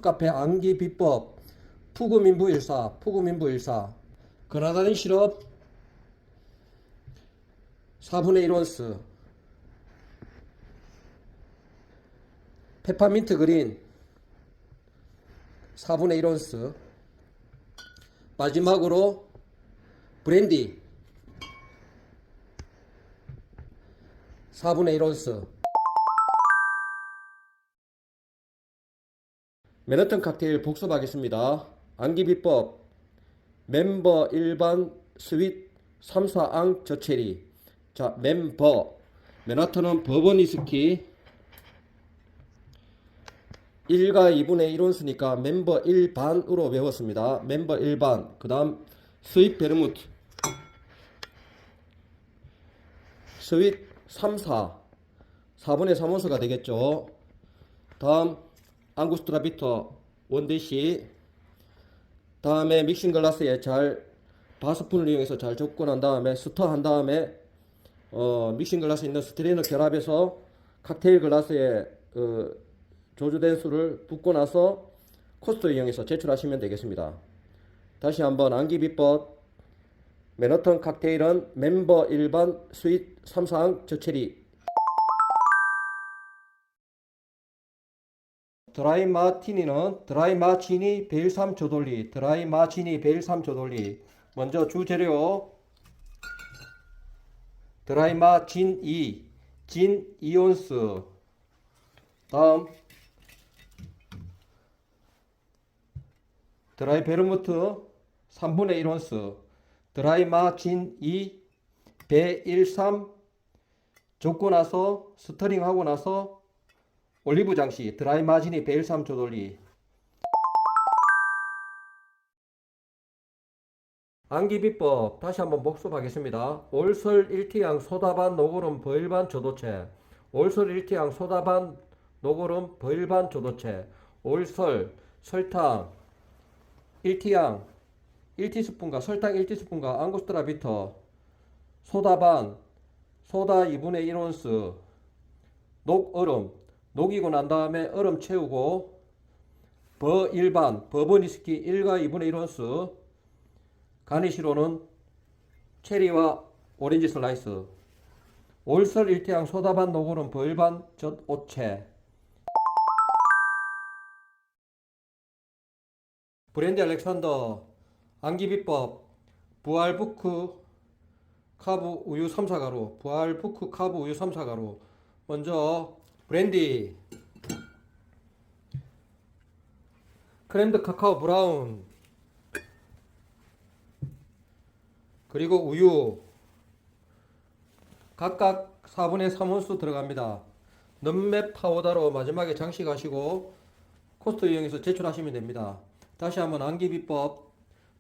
카페 암기 비법 푸구민부 일사 그라다닌 시럽 4분의 1온스 페퍼민트 그린 4분의 1온스 마지막으로 브랜디 4분의 1온스 맨하탄 칵테일 복습하겠습니다. 암기비법 멤버 일반 스윗 3사앙 저체리. 자, 멤버 맨하탄은 버번 위스키 1과 2분의 1온스니까 멤버 1반으로 외웠습니다. 멤버 1반. 그 다음 스윗 베르무트 스윗 3사 4분의 3온스가 되겠죠. 다음 앙구스트라 비터 원대시. 다음에 믹싱 글라스에 잘 바스푼을 이용해서 잘 접고 난 다음에 스터 한 다음에 믹싱 글라스에 있는 스트레이너 결합해서 칵테일 글라스에 조주된 술을 붓고 나서 코스터 이용해서 제출하시면 되겠습니다. 다시 한번 암기 비법 맨하탄 칵테일은 멤버 일반 스윗 3사항 저체리. 드라이 마티니는 드라이 마치니 베일3 조돌리. 드라이 마치니 베일3 조돌리. 먼저 주재료 드라이 마진 2 진 2온스. 다음 드라이 베르무트 3분의 1온스. 드라이 마진 2 배13 젓고 나서 스터링 하고 나서 올리브 장시. 드라이 마진이 베일3 조돌리. 암기 비법 다시 한번 복습하겠습니다. 올설 1티양 소다반 노고름 버일반 조도체. 올설 1티양 소다반 노고름 버일반 조도체. 올설 설탕 1티양 1티스푼과 설탕 1티스푼과 앙고스트라 비터 소다반 소다 2분의 1온스 녹얼음 녹이고 난 다음에 얼음 채우고 버일반 버번 위스키 1과 2분의 1온스 가니시로는 체리와 오렌지 슬라이스. 올설 1티양 소다반 노고름 버일반 젖오체. 브랜디 알렉산더 암기비법 부알부크 카브 우유 3사가루. 부알부크 카브 우유 3사가루. 먼저 브랜디 크랜드 카카오 브라운 그리고 우유 각각 4분의 3온수 들어갑니다. 넘맵 파우더로 마지막에 장식하시고 코스터 이용해서 제출하시면 됩니다. 다시 한번 암기 비법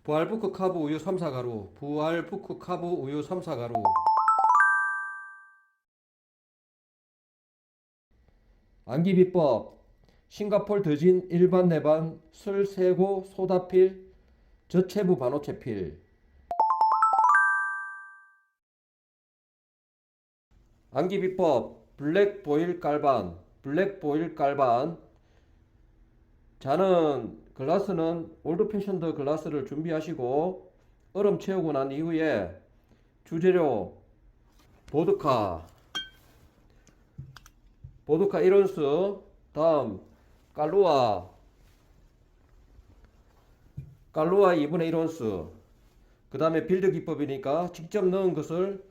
부알부크 카브 우유 3사가루. 부알부크 카브 우유 3사가루. 암기 비법 싱가폴 더진 일반 내반 술 세고 소다필 저체부 반오체필. 암기 비법 블랙 보일 깔반. 블랙 보일 깔반. 자는 글라스는 올드 패션드 글라스를 준비하시고 얼음 채우고 난 이후에 주재료 보드카 1온스. 다음 깔루아 2분의 1온스. 그 다음에 빌드 기법이니까 직접 넣은 것을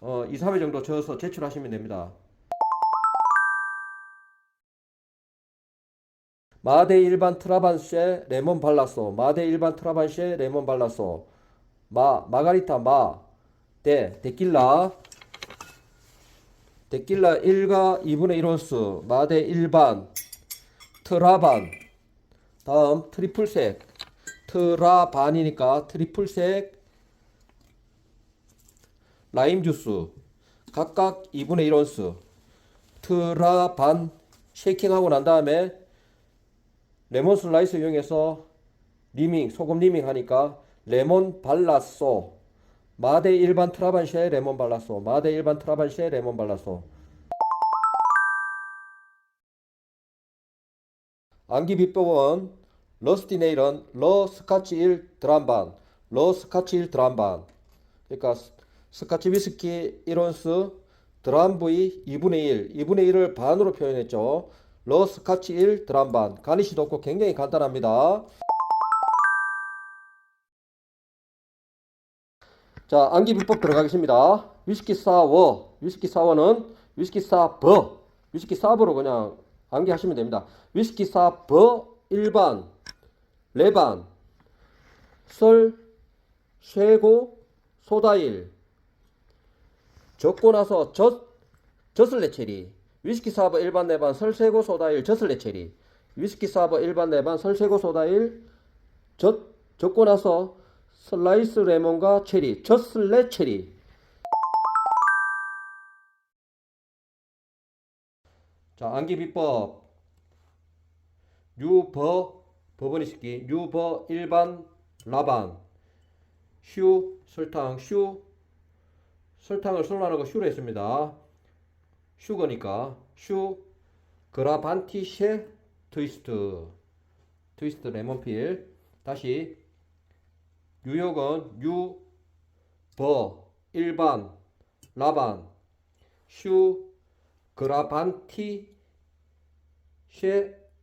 2, 3회 정도 저어서 제출하시면 됩니다. 마데 일반 트라반쉐 레몬 발라소. 마데 일반 트라반쉐 레몬 발라소. 마가리타 데킬라 1과 2분의 1온스. 마데 일반 트라반. 다음 트리플색 트라반이니까 트리플색 라임 주스 각각 2분의 1온스. 트라반 쉐이킹하고 난 다음에 레몬 슬라이스 이용해서 리밍 소금 리밍 하니까 레몬 발라소. 마데 일반 트라반쉐 레몬 발라소. 마데 일반 트라반쉐 레몬 발라소. 암기 비법은 러스티 네일은 러 스카치 1 드람반, 러 스카치 1 드람반. 그러니까 스카치 위스키 1온스 드람 부위 2분의 1, 2분의 1을 반으로 표현했죠. 러 스카치 1 드람반. 가니쉬도 없고 굉장히 간단합니다. 자, 암기 비법 들어가겠습니다. 위스키 사워, 위스키 사워는 위스키 사버, 위스키 사버로 그냥 암기하시면 됩니다. 위스키 사버 일반, 레반, 설, 쇠고, 소다일, 적고 나서 젖을레 체리, 위스키 사버 일반 내반, 설, 쇠고, 소다일, 젖을레 체리, 위스키 사버 일반 내반, 설, 쇠고, 소다일, 적고 나서 슬라이스 레몬과 체리, 젖슬레 체리. 자, 암기 비법. 유버, 버버니 스키, 유버 일반, 라반, 슈, 설탕, 슈, 설탕을 설라는 거 슈로 했습니다. 슈거니까, 슈, 그라반티쉐, 트위스트, 트위스트 레몬필. 다시, 뉴욕은 유, 버, 일반, 라반, 슈, 그라반티,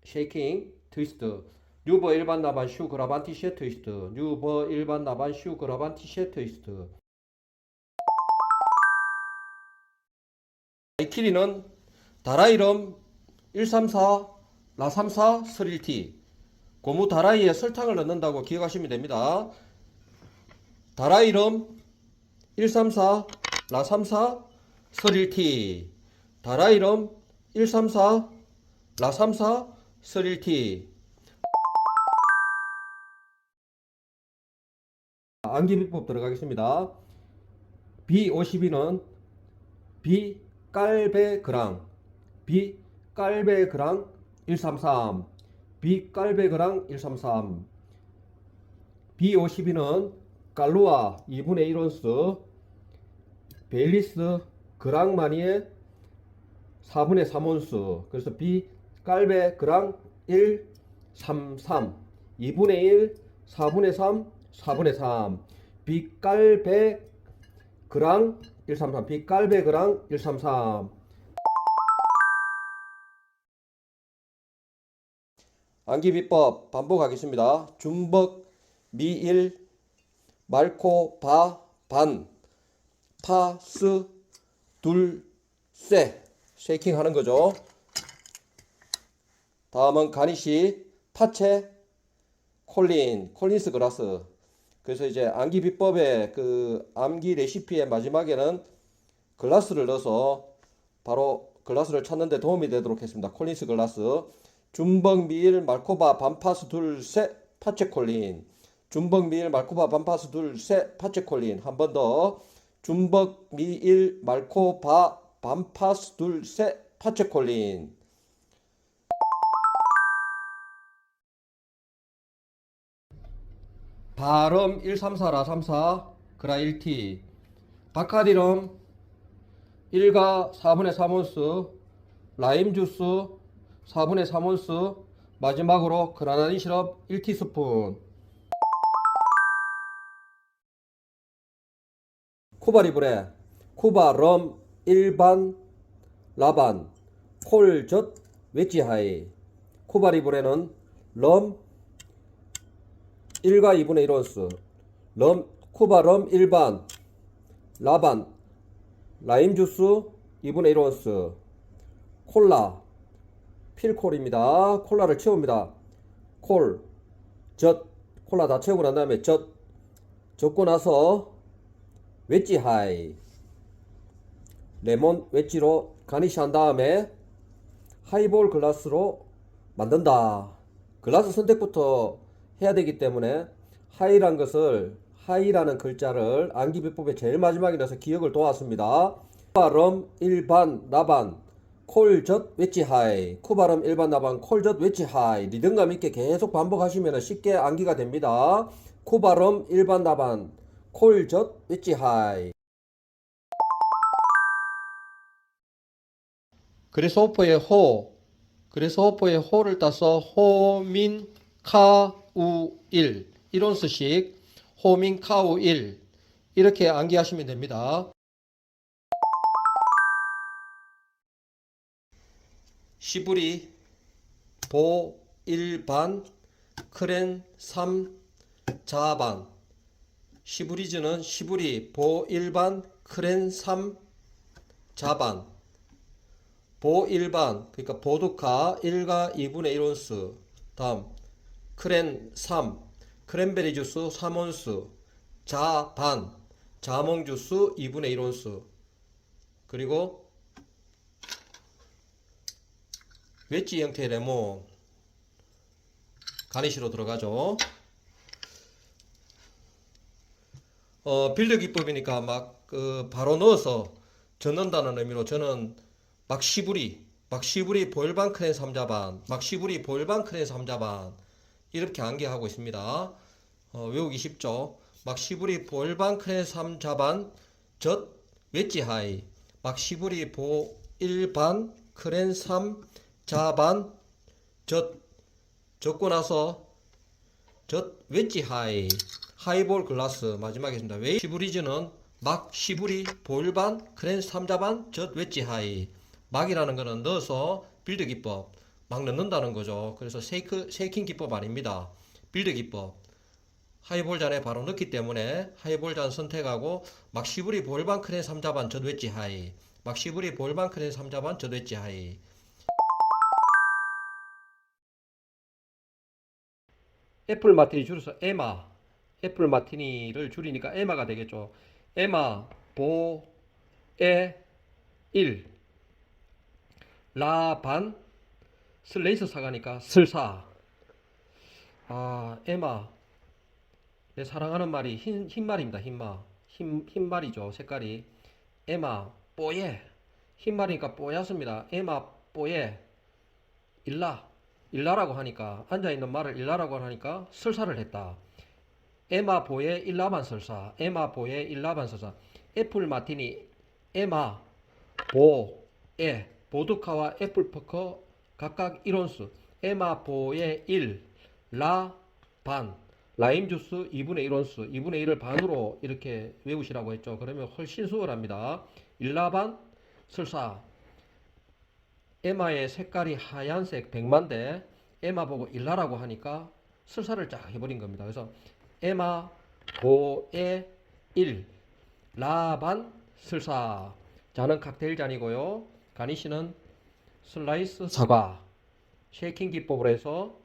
쉐이킹, 트위스트. 뉴버 일반 나반 슈 그라반티 쉐 트위스트. 뉴버 일반 나반 슈 그라반티 쉐 트위스트. 다이키리는 다라이름 134 라삼사 스릴티. 고무 다라이에 설탕을 넣는다고 기억하시면 됩니다. 다라이름 134 라삼사 스릴티. 다라이름 134 라삼사 스릴티. 암기 비법 들어가겠습니다. B52는 비깔베그랑, 비깔베그랑 133, 비깔베그랑 133. B52는 깔루아 2분의 1온스, 벨리스 그랑마니에 4분의 3온스. 그래서 비깔베그랑 133, 2분의 1, 4분의 3, 4분의 3. 빛깔배 그랑 133, 빛깔배 그랑 133. 암기 비법 반복하겠습니다. 준벅, 미일, 말코, 바, 반, 파, 스, 둘, 세. 쉐이킹 하는 거죠. 다음은 가니시, 파체, 콜린스 그라스. 그래서 이제 암기 비법의 그 암기 레시피의 마지막에는 글라스를 넣어서 바로 글라스를 찾는 데 도움이 되도록 했습니다. 콜린스 글라스. 준벅 미일 말코바 반파스 둘셋 파체 콜린. 준벅 미일 말코바 반파스 둘셋 파체 콜린. 한 번 더. 준벅 미일 말코바 반파스 둘셋 파체 콜린. 바름 134라 34 그라 1T. 바카디럼 1가 4분의 3온스, 라임 주스 4분의 3온스, 마지막으로 그라나딘 시럽 1티스푼. 쿠바 리브레, 쿠바 럼 일반 라반, 콜젓 웨지하이. 쿠바 리브레는 럼 1과 2분의 1온스, 쿠바 럼 일반, 라반, 라임 주스 2분의 1온스, 콜라, 필콜입니다. 콜라를 채웁니다. 콜라 다 채우고 난 다음에 젓고 나서 웨지 하이, 레몬 웨지로 가니쉬 한 다음에 하이볼 글라스로 만든다. 글라스 선택부터 해야 되기 때문에 하이라는 글자를 암기 비법의 제일 마지막에 넣어서 기억을 도왔습니다. 쿠바름 일반 나반 콜젓 웨지 하이. 쿠바름 일반 나반 콜젓 웨지 하이. 리듬감 있게 계속 반복하시면 쉽게 암기가 됩니다. 쿠바름 일반 나반 콜젓 웨지 하이. 그리소프의 호, 그래서 호포에 호를 따서 호민카우일 이론스식 호민카우일 이렇게 암기하시면 됩니다. 시부리 보 1반 크렌 3 자반 시브리즈는 시부리 보 1반 크렌 3 자반 보 1반 그러니까 보드카 1과 2분의 1온스 다음 크렌 3 크랜베리 주스 3온스 자반 자몽 주스 2분의 1온스 그리고 웨지 형태의 레몬 가니쉬로 들어가죠. 빌드 기법이니까 막 바로 넣어서 젓는다는 의미로 저는 막시부리 보일반 크렌 3자반 막시부리 보일반 크렌 3자반 이렇게 암기하고 있습니다. 외우기 쉽죠. 막시부리 보일반 크렌 3자반 젖 웨지 하이 막시부리 보일반 크렌 3 자반 젖고 나서 젖 웨지 하이볼 글라스 마지막에 있습니다. 웨이 시브리즈는 막 시부리 보일반 크렌 3자반 젖 웨지 하이 막이라는 거는 넣어서 빌드 기법 막 넣는다는 거죠. 그래서 쉐이킹 기법 아닙니다. 빌드 기법 하이볼 잔에 바로 넣기 때문에 하이볼 잔 선택하고 막 시부리 보일반 크렌 3자반 젖 웨지 하이 막 시부리 보일반 크렌 3자반 젖 웨지 하이 애플 마티니 줄여서 에마 애플 마티니를 줄이니까 에마가 되겠죠. 에마 보에 1 라반 슬레이스 사가니까 슬사 에마 내 사랑하는 말이 흰말입니다. 흰말이죠. 색깔이 에마 뽀예 흰말이니까 뽀얗습니다. 에마 뽀예 일라라고 하니까 앉아있는 말을 일라라고 하니까 설사를 했다. 에마 보에 일라반 설사 에마 보에 일라반 설사 애플 마티니 에마 보에 보드카와 애플퍼커 각각 1온스 에마 보에 1 라 반 라임 주스 2분의 1온스 2분의 1을 반으로 이렇게 외우시라고 했죠. 그러면 훨씬 수월합니다. 일라반 설사 에마의 색깔이 하얀색 백만데 에마 보고 일라라고 하니까 설사를 쫙 해버린 겁니다. 그래서 에마 보에 1 라반 설사 잔은 칵테일 잔이고요. 가니쉬는 슬라이스 사과 쉐이킹 기법으로 해서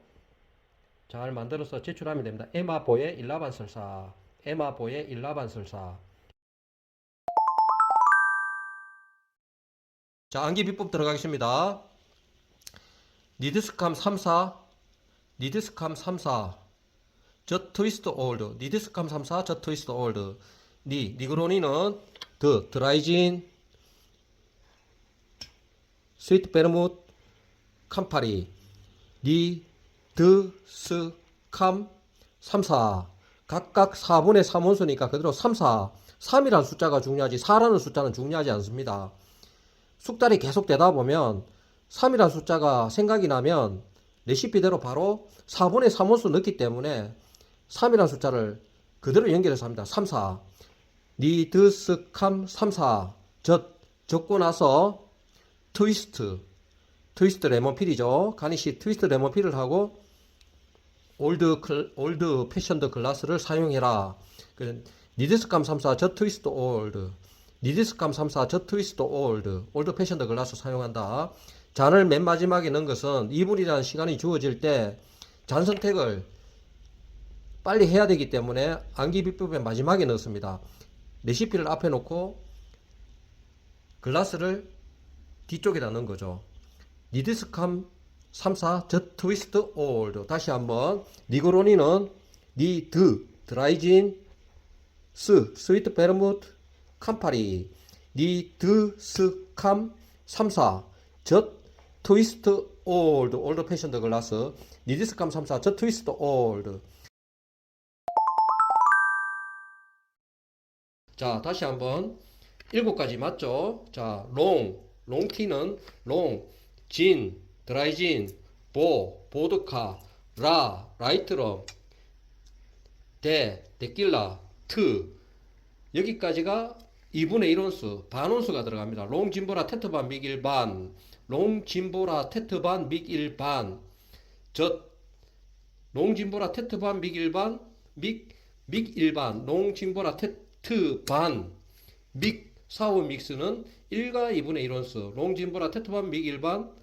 잘 만들어서 제출하면 됩니다. 에마 보에 1라반 설사 에마 보에 1라반 설사 자, 암기 비법 들어가겠습니다. 니드스캄 34, 니드스캄 34, 저 트위스트 올드, 니드스캄 34, 저 트위스트 올드. 니그로니는 드라이진, 스위트 베르무트, 캄파리, 니드스캄 34. 각각 4분의 3원수니까 그대로 34. 3이라는 숫자가 중요하지 4라는 숫자는 중요하지 않습니다. 숙달이 계속 되다 보면 3이라는 숫자가 생각이 나면 레시피대로 바로 4분의 3원수 넣기 때문에 3이라는 숫자를 그대로 연결해서 합니다. 34 니드스캄 34 젓고 나서 트위스트 레몬필이죠. 가니쉬 트위스트 레몬필을 하고 올드 패션드 글라스를 사용해라. 니드스캄 34 저 트위스트 올드 니드스캄 34 저 트위스트 올드 패션드 글라스 사용한다. 잔을 맨 마지막에 넣은 것은 2분이라는 시간이 주어질 때 잔 선택을 빨리 해야 되기 때문에 암기 비법의 마지막에 넣습니다. 레시피를 앞에 놓고 글라스를 뒤쪽에다 넣은 거죠. 니드스캄 34 저 트위스트 올드 다시 한번 니그로니는 드라이진 스위트 베르무트 캄파리 니드스캄 34 저 트위스트 올드 패션드 글라스 니드스캄 34 저 트위스트 올드. 자, 다시 한번 7가지 맞죠? 자, 롱티는 롱, 진, 드라이진, 보드카, 라이트럼, 데킬라, 여기까지가 2분의 1온수, 반온수가 들어갑니다. 롱진보라 테트반 믹 일반, 롱진보라 테트반 믹 일반, 롱진보라 테트반 믹 일반, 믹 일반, 롱진보라 테트반 믹 사후 믹스는 1과 2분의 1온수, 롱진보라 테트반 믹 일반,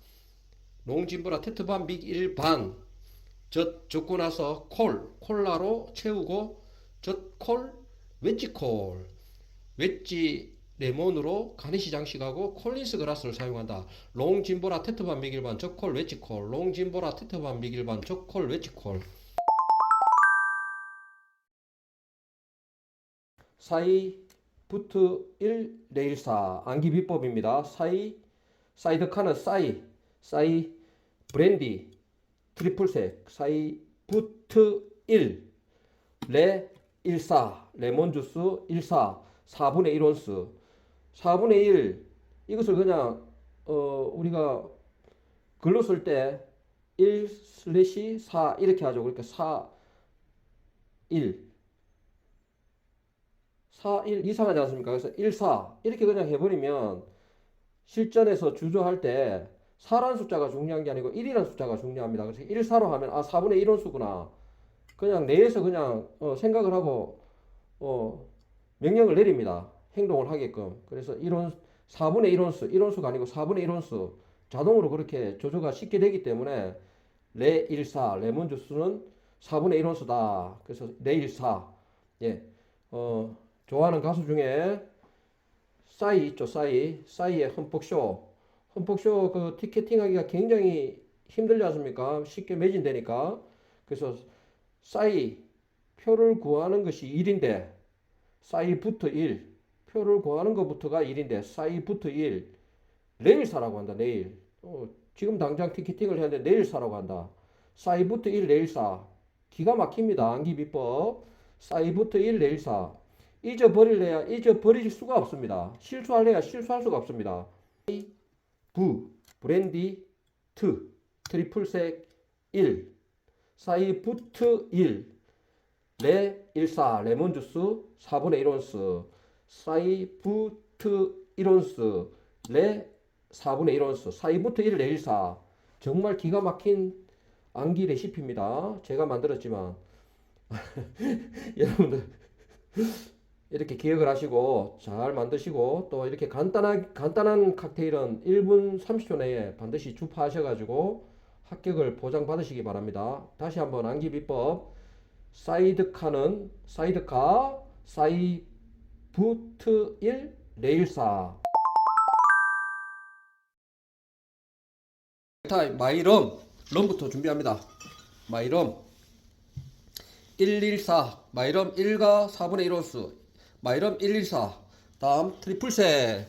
롱진보라 테트반 믹 일반, 젓고 나서 콜라로 채우고, 웨지 레몬으로 가니시 장식하고 콜린스 그라스를 사용한다. 롱진보라 테트반 믹 일반, 젓콜 웨지콜, 롱진보라 테트반 믹 일반, 젓콜 웨지콜. 사이부트 1 레일 4 암기 비법입니다. 사이드카는 사이 브랜디 트리플색, 사이부트 1 레 14 레몬주스 14 4분의 1온스 4분의 1 이것을 그냥 우리가 글로 쓸 때 1/4 이렇게 하죠. 그러니까 1 이상하지 않습니까? 그래서 14 이렇게 그냥 해버리면 실전에서 주조할 때 4라는 숫자가 중요한 게 아니고 1이라는 숫자가 중요합니다. 그래서 14로 하면 4분의 1온수구나. 그냥 뇌에서 그냥 생각을 하고 명령을 내립니다. 행동을 하게끔. 그래서 4분의 1온수, 1온수가 아니고 4분의 1온수 자동으로 그렇게 조조가 쉽게 되기 때문에 레14 레몬 주스는 4분의 1온수다. 그래서 레14 예. 좋아하는 가수 중에 싸이 있죠. 싸이의 흠뻑쇼 그 티켓팅 하기가 굉장히 힘들지 않습니까? 쉽게 매진되니까. 그래서 싸이 표를 구하는 것이 1인데 싸이부터 1 표를 구하는 것부터가 1인데 싸이부터 1 내일 사라고 한다. 내일 지금 당장 티켓팅을 해야 되는데 내일 사라고 한다. 싸이부터 1 내일 사 기가 막힙니다. 암기 비법. 싸이부터 1 내일 사 잊어버릴래야 잊어버릴 수가 없습니다. 실수할래야 실수할 수가 없습니다. 브랜디 트리플색 1 사이부트 1 레 14 레몬주스 4분의 1온스 사이부트 1온스 레 4분의 1온스 사이부트 1 레 14 정말 기가 막힌 암기 레시피입니다. 제가 만들었지만 여러분들 이렇게 기억을 하시고 잘 만드시고 또 이렇게 간단한 칵테일은 1분 30초 내에 반드시 주파하셔가지고 합격을 보장받으시기 바랍니다. 다시 한번 암기 비법. 사이드카 사이부트 1 레일 4 마이럼부터 준비합니다. 마이럼 114 마이럼 1과 4분의 1온수 마이럼 114 다음 트리플색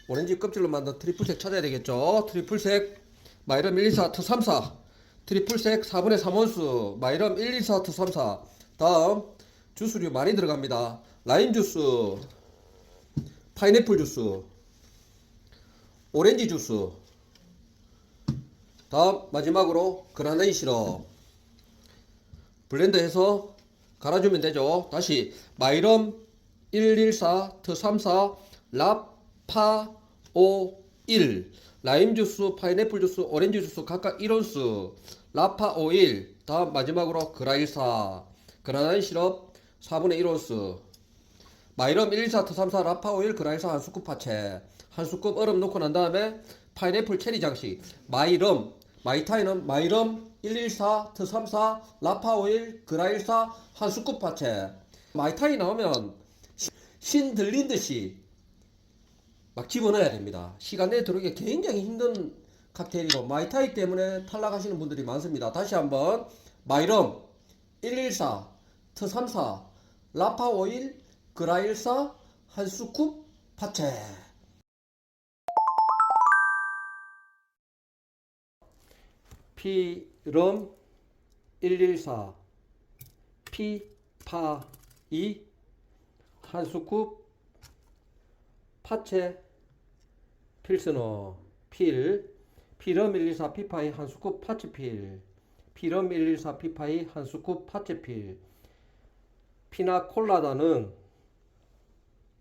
오렌지 껍질로 만든 트리플색 찾아야 되겠죠. 트리플색 마이럼 114 트34 트리플색 4분의 3온수 마이럼 114 트34 다음 주스류 많이 들어갑니다. 라임 주스 파인애플 주스 오렌지 주스 다음 마지막으로 그라나이 시럽 블렌더해서 갈아주면 되죠. 다시 마이럼 114 트34 라파오1 라임 주스, 파인애플 주스, 오렌지 주스 각각 1온스 라파오일 다음 마지막으로 그라일사 그라나이 시럽 4분의 1온스 마이럼 114 트34 라파오일 그라일사 한 스쿱 파채 한 스쿱 얼음 넣고 난 다음에 파인애플 체리 장식 마이타이는 마이럼 114 트34 라파오일 그라일사 한 스쿱 파채 마이타이 나오면 신 들린 듯이 막 집어넣어야 됩니다. 시간 내에 들어오기 굉장히 힘든 칵테일이고 마이타이 때문에 탈락하시는 분들이 많습니다. 다시 한번 마이럼 114 트34 라파오일 그라일사 한 스쿱 파채 피럼 114 피파이 한 스쿱 파채 필스너 피럼 114 피파이 한 스쿱 파치필, 피럼 114 피파이 한 스쿱 파치필. 피나콜라다는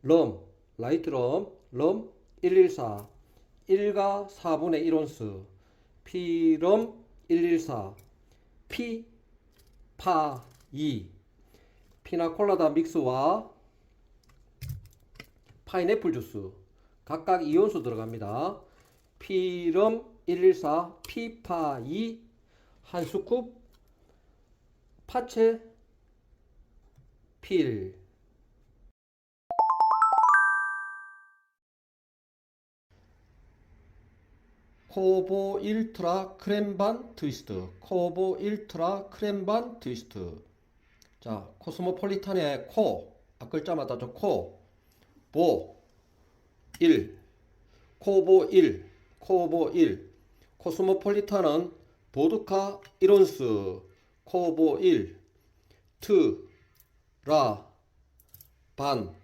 럼, 라이트럼, 럼 114, 1가 4분의 1온스, 피럼 114, 피파 2. 피나콜라다 믹스와 파인애플 주스 각각 2온수 들어갑니다. 피럼 114, 피파 2, 한 스쿱 파체 필. 코보 일트라 크렘반 트위스트, 코보 일트라 크렘반 트위스트. 자, 코스모폴리탄의 코, 앞글자마다 저 코, 보, 1, 코보 1, 코보 1. 코스모폴리탄은 보드카 1온스, 코보 1, 트라, 반,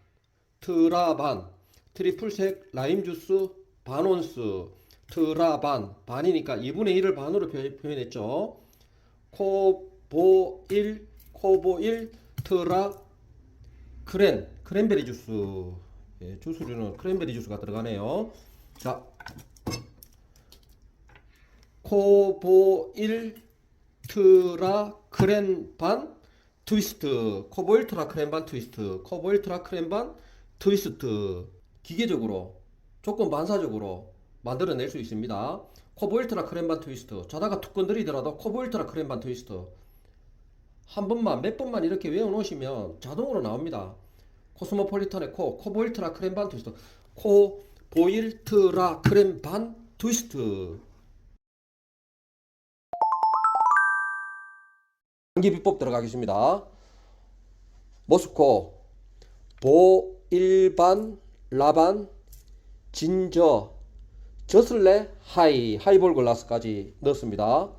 트라반, 트리플색 라임 주스 반온스, 트라반, 반이니까 2분의 1을 반으로 표현했죠. 코보 1, 코보 1, 트라, 크랜베리 주스. 예, 주스류는 크랜베리 주스가 들어가네요. 자, 코보 1, 트라, 크랜반, 트위스트. 코보 1, 트라, 크랜반, 트위스트. 코보 1, 트라, 크랜반, 트위스트. 기계적으로, 조건 반사적으로 만들어낼 수 있습니다. 코보 1, 트라, 크랜반, 트위스트. 자다가 툭 건드리더라도 코보 1, 트라, 크랜반, 트위스트. 한 번만, 몇 번만 이렇게 외워놓으시면 자동으로 나옵니다. 코스모폴리탄의 코, 코보일트라 크렘반 트위스트, 코보일트라 크렘반 트위스트. 암기 비법 들어가겠습니다. 모스코, 보, 일반, 라반, 진저, 저슬레, 하이볼 글라스까지 넣었습니다.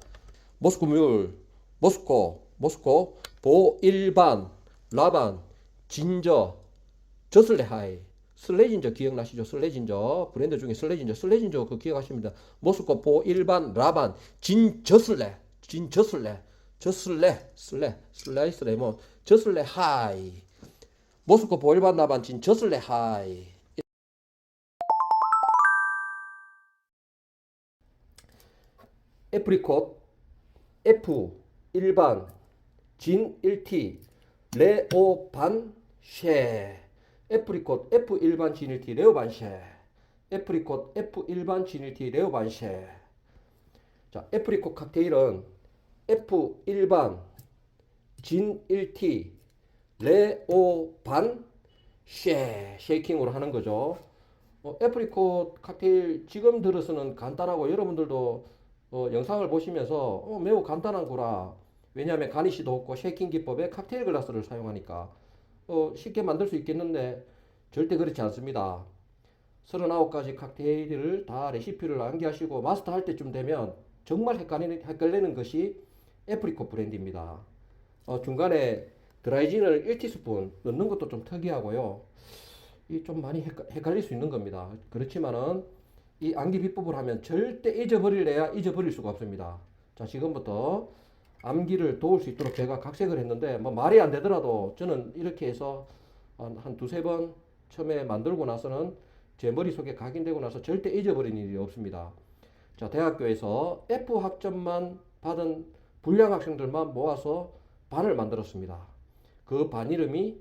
모스코 뮬, 모스코, 보, 일반, 라반, 진저, 저슬레 하이. 슬레진저 기억나시죠? 슬레진저 브랜드 중에 슬레진저 그 기억하십니다. 모스코 보 일반 라반 진저슬레 슬라이스 레몬 저슬레 하이. 모스코 보 일반 라반 진저슬레 하이. 애프리콧 F 일반 진 1T 레오 반 쉐. 애프리콧 F 일반 진일티 레오반쉐. 애프리콧 F 일반 진일티 레오반쉐. 자, 애프리콧 칵테일은 F 일반 진일티 레오반 쉐이킹으로 하는 거죠. 애프리콧 칵테일 지금 들어서는 간단하고 여러분들도 영상을 보시면서 매우 간단한 거라. 왜냐하면 가니쉬도 없고 쉐이킹 기법에 칵테일 글라스를 사용하니까 쉽게 만들 수 있겠는데 절대 그렇지 않습니다. 39가지 칵테일을 다 레시피를 암기하시고 마스터할 때쯤 되면 정말 헷갈리는 것이 애프리콧 브랜드입니다. 중간에 드라이진을 1티스푼 넣는 것도 좀 특이하고요. 이 좀 많이 헷갈릴 수 있는 겁니다. 그렇지만은 이 암기 비법을 하면 절대 잊어버릴래야 잊어버릴 수가 없습니다. 자, 지금부터 암기를 도울 수 있도록 제가 각색을 했는데 뭐 말이 안 되더라도 저는 이렇게 해서 한 두세 번 처음에 만들고 나서는 제 머릿속에 각인되고 나서 절대 잊어버리는 일이 없습니다. 자, 대학교에서 F 학점만 받은 불량 학생들만 모아서 반을 만들었습니다. 그 반 이름이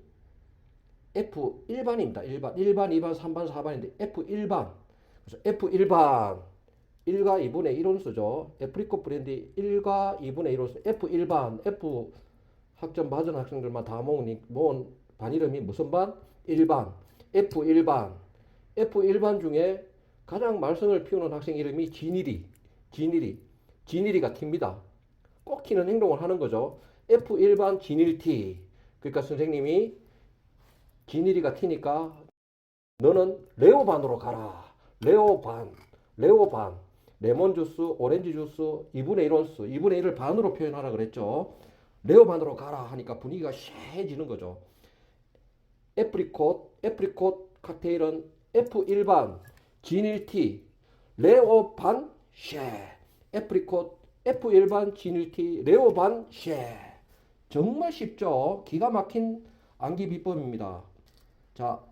F1반입니다. 1반, 2반, 3반, 4반인데 F1반. 그래서 F1반 1과 2분의 1온수죠. 애프리콧 브랜드 1과 2분의 1온수 F1반, F 학점 받은 학생들만 다 모은 반 이름이 무슨 반? 1반. F1반. F1반 중에 가장 말썽을 피우는 학생 이름이 진일이가 팁니다. 꼭 튀는 행동을 하는 거죠. F1반 진일티. 그러니까 선생님이 진일이가 튀니까 너는 레오반으로 가라. 레오반. 레몬 주스, 오렌지 주스 2분의 1온수, 2분의 1을 반으로 표현하라 그랬죠. 레오반으로 가라 하니까 분위기가 쉐해지는 거죠. 애프리콧 칵테일은 F1반, 진일티, 레오반 쉐. 애프리콧 F1 반 지닐티 레오 반 쉐. 정말 쉽죠. 기가 막힌 암기 비법입니다. 자,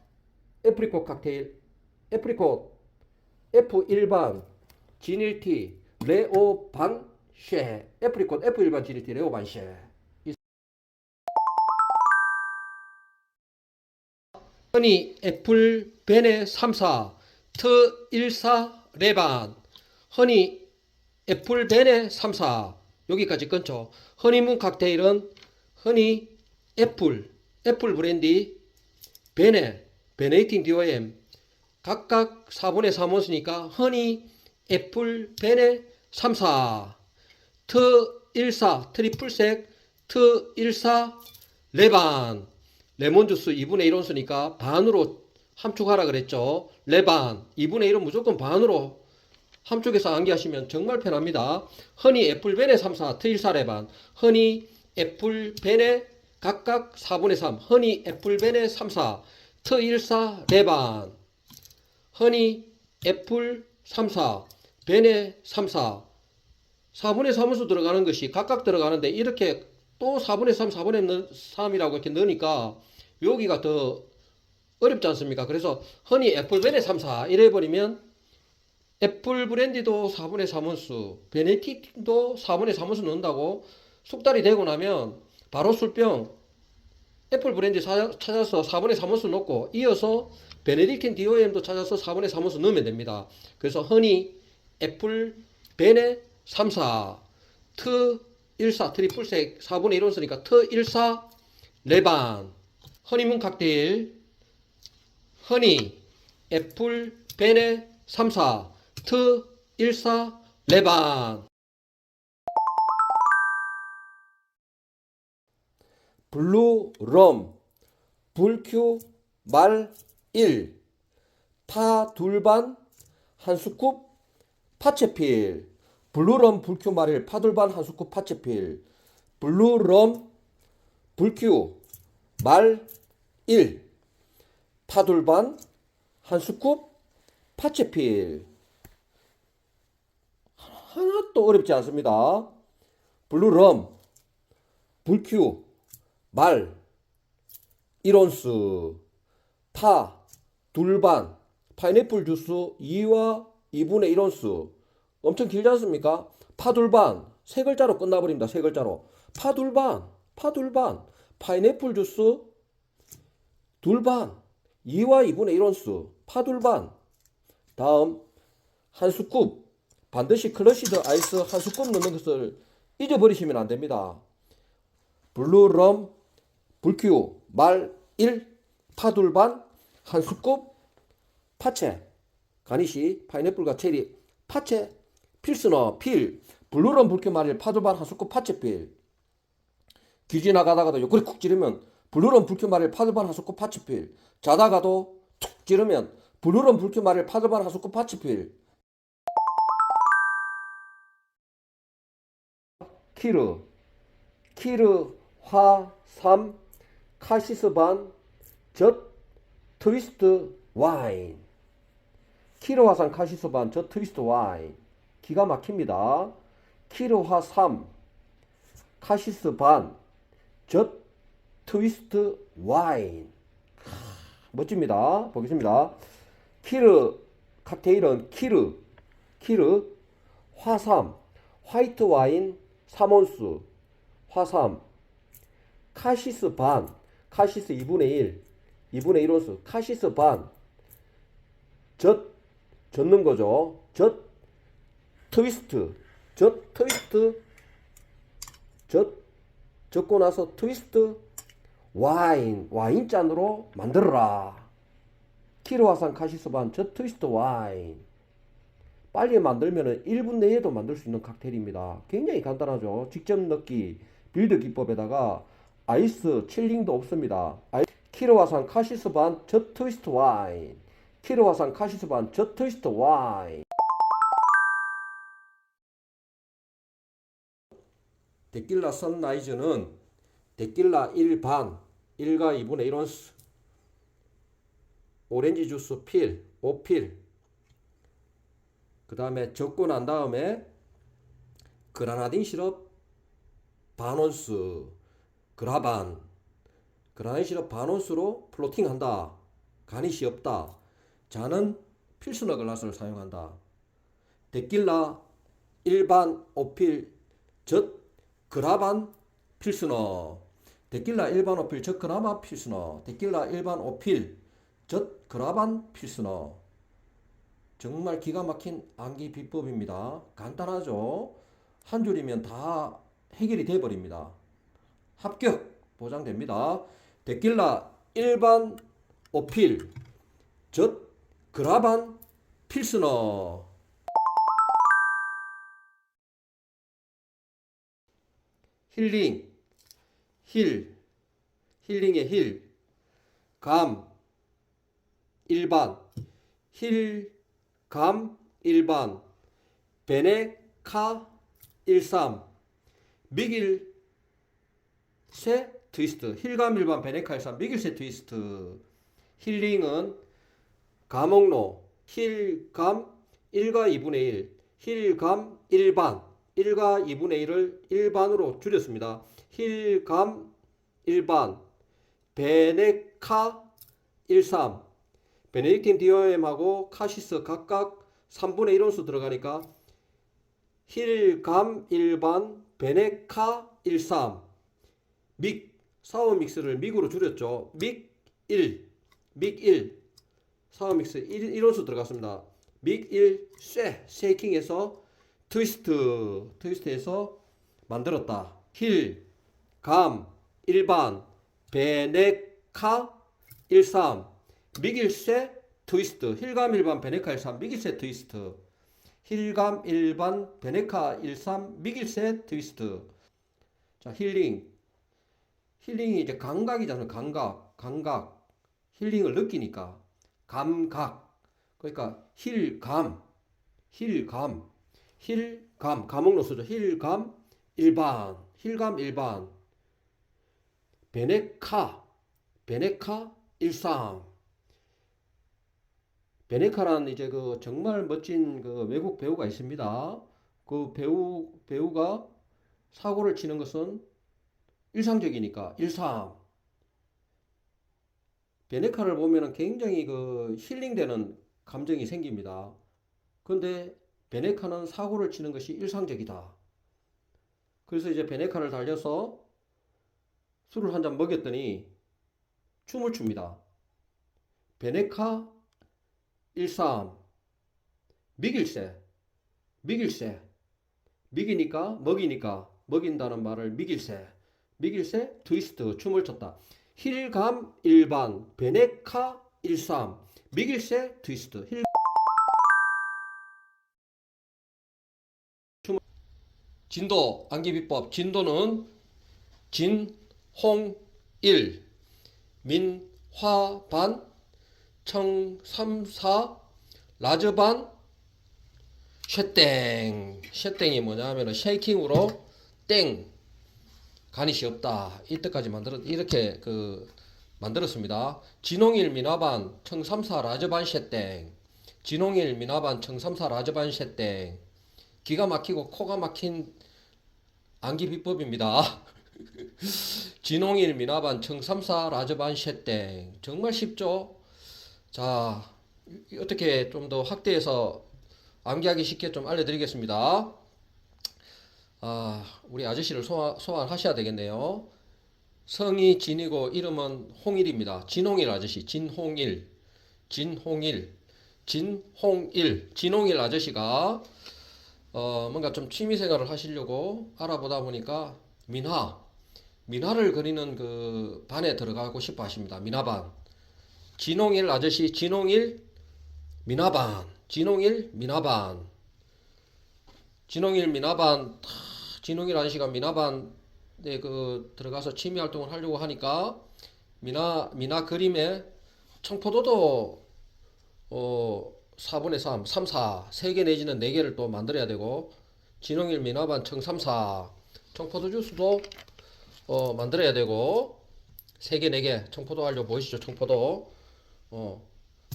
애프리콧 칵테일 애프리콧 F1 반 지닐티 레오 반 쉐. 애프리콧 F1 반 지닐티 레오 반 쉐. 허니 애플 베네 3사 트 14 레반 허니 애플 베네 3사 여기까지 끊죠. 허니문 칵테일은 허니 애플 브랜디 베네 베네이팅 DOM 각각 4분의 3원수니까 허니 애플 베네 3사 트 14 트리플색 트 14 레반 레몬주스 2분의 1온수니까 반으로 함축하라 그랬죠. 레반 2분의 1은 무조건 반으로 함축해서 암기하시면 정말 편합니다. 허니 애플벤의 3사 트14 레반 허니 애플벤의 각각 4분의 3 허니 애플벤의 3사 트14 레반 허니 애플 3사 벤의 3사 4분의 3원수 들어가는 것이 각각 들어가는데 이렇게 또 4분의 3, 4분의 3이라고 이렇게 넣으니까 여기가 더 어렵지 않습니까? 그래서 허니 애플벤의 3, 4 이래 버리면 애플 브랜디도 4분의 3원수, 베네딕팅도 4분의 3원수 넣는다고 숙달이 되고 나면 바로 술병 애플 브랜디 찾아서 4분의 3원수 넣고 이어서 베네딕팅 DOM도 찾아서 4분의 3원수 넣으면 됩니다. 그래서 허니 애플 베네 3, 4 트 14 트리플색 4분의 1원수니까 트 14 레반 허니문 칵테일 허니 애플 베네 3, 4 트 14 레반 블루 럼 불큐 말 1 파 둘반 한 스쿱 파채필 블루럼 불큐 말 1 파둘반 한 스쿱 파채필 블루럼 불큐 말 1 파둘반 한 스쿱 파채필 하나도 어렵지 않습니다. 블루럼 불큐 말 1온스 파 둘반 파인애플 주스 2와 2분의 1온스 엄청 길지 않습니까? 파둘반 세 글자로 끝나버립니다. 세 글자로 파둘반 파인애플 주스 둘반 2와 2분의 1온스 파둘반 다음 한 스쿱 반드시 클러시드 아이스 한 스쿱 넣는 것을 잊어버리시면 안 됩니다. 블루럼 불큐 말 1 파둘반 한 스쿱 파채 가니시 파인애플과 체리 파채 필스너 필 블루럼 불큐 말 1 파둘반 한 스쿱 파채 필 귀지 나가다가도 요거리 쿡 찌르면 블루럼 불큐 말 1 파둘반 한 스쿱 파채 필 자다가도 툭 찌르면 블루럼 불큐 말 1 파둘반 한 스쿱 파채 필 키르 화3 카시스 반 젖 트위스트 와인 키르 화산 카시스 반 젖 트위스트 와인 기가 막힙니다. 키르 화3 카시스 반 젖 트위스트 와인 멋집니다. 보겠습니다. 키르 칵테일은 키르 화3 화이트 와인 3온스 화3 카시스 반 카시스 2분의 1온스 카시스 반 젖는 거죠. 트위스트 젖고 나서 트위스트 와인 잔으로 만들어라. 키로화산 카시스 반 트위스트 와인 빨리 만들면 1분 내에도 만들 수 있는 칵테일입니다. 굉장히 간단하죠. 직접 넣기 빌드 기법에다가 아이스 칠링도 없습니다. 키로화산 카시스 반 트위스트 와인 키로화산 카시스 반 트위스트 와인 데킬라 선라이즈는 데킬라 1반 1과 2분의 1온스 오렌지 주스 필 5필 그 다음에 적고 난 다음에 그라나딘 시럽 반온스, 그라나딘 시럽 반온스로 플로팅한다. 가닛이 없다. 자는 필스너 글라스를 사용한다. 데킬라 일반 오필 젖 그라반 필스너, 데킬라 일반 오필 젖 그라반 필스너, 데킬라 일반 오필 젖 그라반 필스너. 정말 기가 막힌 암기 비법입니다. 간단하죠? 한 줄이면 다 해결이 돼버립니다. 합격 보장됩니다. 데킬라 일반 오필 젖 그라반 필스너. 힐링, 힐링의 힐, 감, 일반, 감, 일반, 베네카, 13, 미길, 세, 트위스트, 힐감, 일반, 베네카, 13, 미길, 세, 트위스트. 힐링은 가목로, 힐감, 1과 2분의 1, 힐감, 일반, 1과 2분의 1을 일반으로 줄였습니다. 힐감, 일반, 베네카, 13, 베네딕틴 디오엠하고 카시스 각각 3분의 1온수 들어가니까 힐감 일반 베네카 13 믹 사워 믹스를 믹으로 줄였죠. 믹1 사워 믹스 1온수 들어갔습니다. 믹1 쉐이킹해서 트위스트해서 만들었다. 힐감 일반 베네카 13 믹일세 트위스트, 힐감 일반 베네카 13 믹일세 트위스트, 힐감 일반 베네카 13 믹일세 트위스트. 자, 힐링이 이제 감각이잖아요. 감각 힐링을 느끼니까 감각. 그러니까 힐감 감옥로 쓰죠. 힐감 일반 베네카 13. 베네카라는 이제 그 정말 멋진 그 외국 배우가 있습니다. 그 배우가 사고를 치는 것은 일상적이니까 13. 베네카를 보면은 굉장히 그 힐링되는 감정이 생깁니다. 그런데 베네카는 사고를 치는 것이 일상적이다. 그래서 이제 베네카를 달려서 술을 한 잔 먹였더니 춤을 춥니다. 베네카 13 미길세 미기니까 먹인다는 말을 미길세 트위스트 춤을 췄다. 힐감 일반 베네카 13 미길세 트위스트 진도 암기비법. 진도는 진홍일 민화반 청삼사 라즈반 쉐땡이 뭐냐 하면은 쉐이킹으로 땡 가닛이 없다. 이때까지 이렇게 만들었습니다. 진홍일 미나반 청삼사 라즈반 쉐땡, 진홍일 미나반 청삼사 라즈반 쉐땡. 기가 막히고 코가 막힌 암기 비법입니다. 진홍일 미나반 청삼사 라즈반 쉐땡. 정말 쉽죠? 자, 어떻게 좀 더 확대해서 암기하기 쉽게 좀 알려드리겠습니다. 우리 아저씨를 소환하셔야 되겠네요. 성이 진이고 이름은 홍일입니다. 진홍일 아저씨, 진홍일 진홍일 아저씨가 뭔가 좀 취미생활을 하시려고 알아보다 보니까 민화를 그리는 그 반에 들어가고 싶어 하십니다. 민화반. 진홍일 아저씨, 진홍일 민화반. 진홍일 아저씨가 민화반에 들어가서 취미 활동을 하려고 하니까 민화 그림에 청포도도 4분의 3, 3, 4, 3개 내지는 4개를 또 만들어야 되고, 진홍일 민화반 청3사 청포도 주스도 만들어야 되고, 3개, 4개 청포도 하려고 보이시죠? 청포도.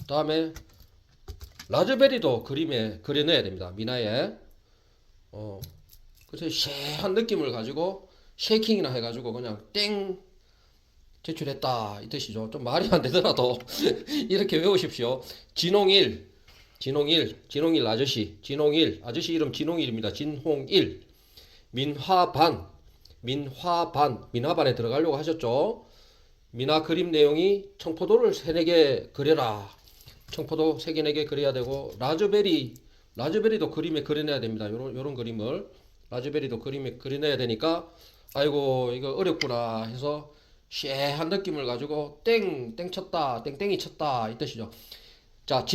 다음에 라즈베리도 그림에 그려내야 됩니다. 미나에. 그래서 쉐한 느낌을 가지고 쉐이킹이나 해가지고 그냥 땡 제출했다 이 뜻이죠. 좀 말이 안 되더라도 이렇게 외우십시오. 진홍일 아저씨, 진홍일 아저씨 이름 진홍일입니다. 진홍일. 민화반에 들어가려고 하셨죠. 미나 그림 내용이 청포도를 3, 4개 그려라. 청포도 3개, 4개 그려야 되고, 라즈베리도 그림에 그려내야 됩니다. 요런 그림을 라즈베리도 그림에 그려내야 되니까, 아이고 이거 어렵구나 해서 쉐한 느낌을 가지고 땡 쳤다, 땡땡이 쳤다 이 뜻이죠. 자,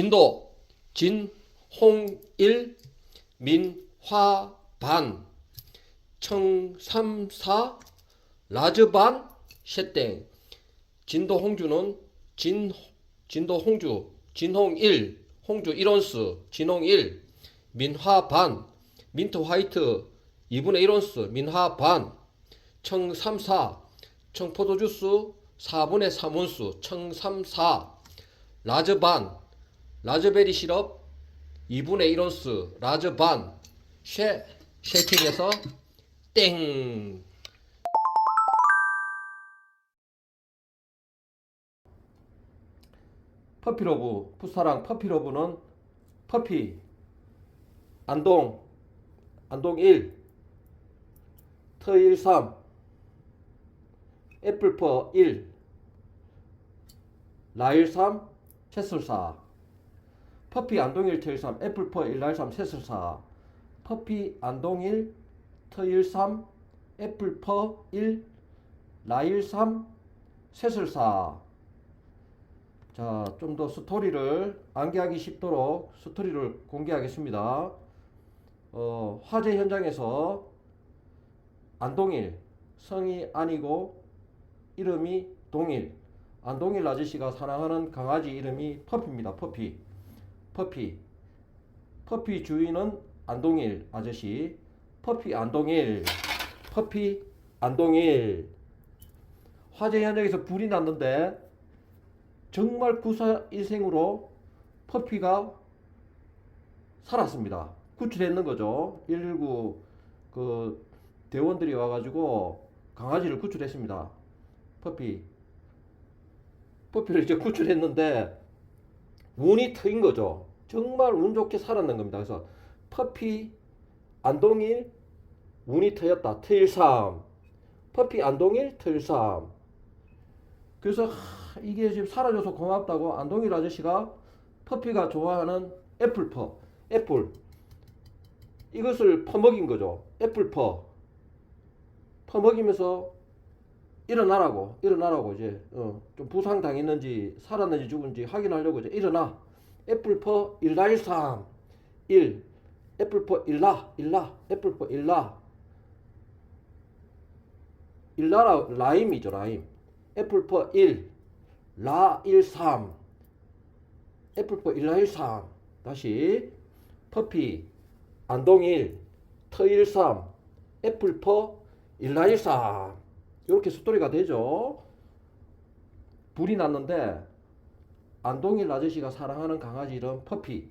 진홍일 민화반 청삼사 라즈반 쉐땡. 진도 홍주 진홍일 홍주 1온스 진홍일 민화반 민트 화이트 2분의 1온스 민화반 청삼사 청포도주스 4분의 3온스 청삼사 라즈반 라즈베리 시럽 2분의 1온스 라즈반 쉐이킹해서 땡. 퍼피러브 풋사랑 퍼피러브는 퍼피 안동 1 터1 3 애플퍼 1 라일 3 채슬4 퍼피 안동 1 터1 3 애플퍼 1 라일 3 채슬4 퍼피 안동 1 터1 3 애플퍼 1 라일 3 채슬4. 자, 좀 더 스토리를 암기하기 쉽도록 스토리를 공개하겠습니다. 화재 현장에서 안동일, 성이 아니고 이름이 동일, 안동일 아저씨가 사랑하는 강아지 이름이 퍼피입니다. 퍼피 주인은 안동일 아저씨. 퍼피 안동일. 화재 현장에서 불이 났는데 정말 구사일생으로 퍼피가 살았습니다. 구출했는 거죠. 119 그 대원들이 와가지고 강아지를 구출했습니다. 퍼피를 이제 구출했는데 운이 트인 거죠. 정말 운 좋게 살았는 겁니다. 그래서 퍼피 안동일 운이 트였다. 트일삼 퍼피 안동일 트일삼. 그래서 이게 지금 사라져서 고맙다고 안동일 아저씨가 퍼피가 좋아하는 애플 이것을 퍼먹인 거죠. 애플퍼 퍼먹이면서 일어나라고 이제 좀 부상 당했는지 살았는지 죽은지 확인하려고 이제 일어나. 애플퍼 일라일삼 1 애플퍼 일라 애플퍼 일라라 라임이죠. 라임. 애플퍼 1 라 13 애플퍼 1라13 다시 퍼피 안동 1 터 13 애플퍼 1라13 이렇게 스토리가 되죠. 불이 났는데 안동일 아저씨가 사랑하는 강아지 이름 퍼피